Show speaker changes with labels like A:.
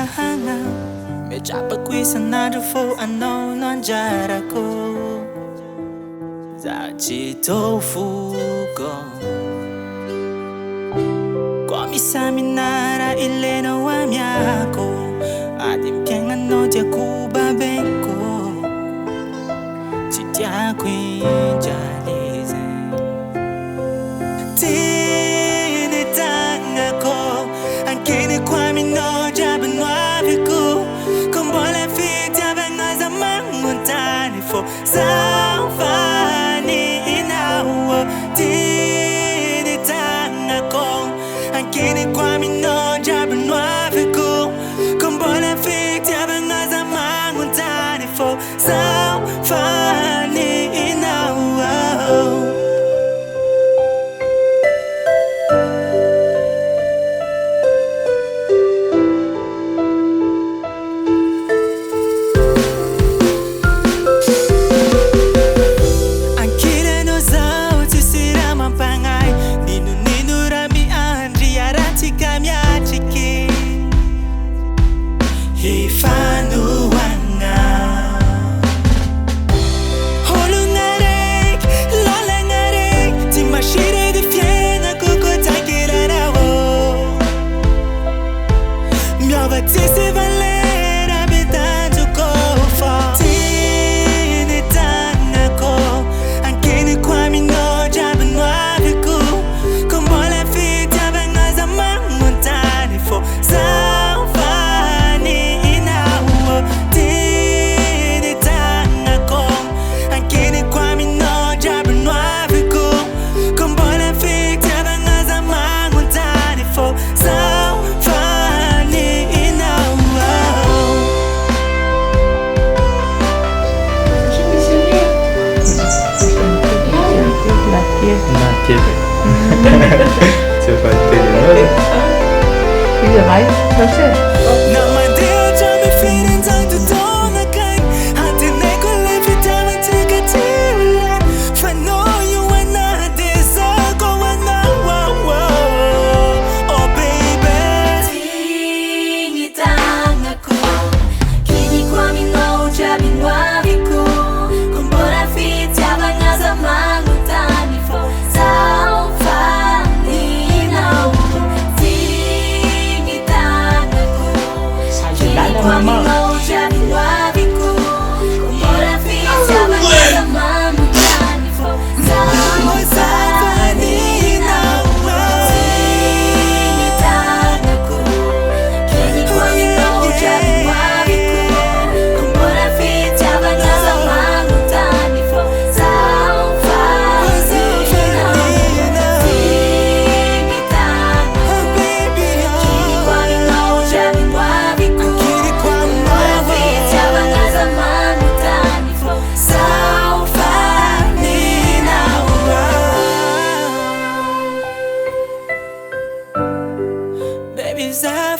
A: niarahana tsapako isanandro fô anao no anjarako zaho tsy tofoka koa misy aminahy ilainao amiako adim-piainanao tiako babaeko tsy tiako hijaly zegny tanako ankeniko aminao jiaby noaviko ko mbola fitiavagna za magnontany fô zaho fa ninao tiny tanako ankeniko aminao jiaby noaviko ko mbola fitiavagna za magnontany fô zaho fa ninao.
B: Você vai ter de novo?
C: Fica mais pra você.
A: Zaho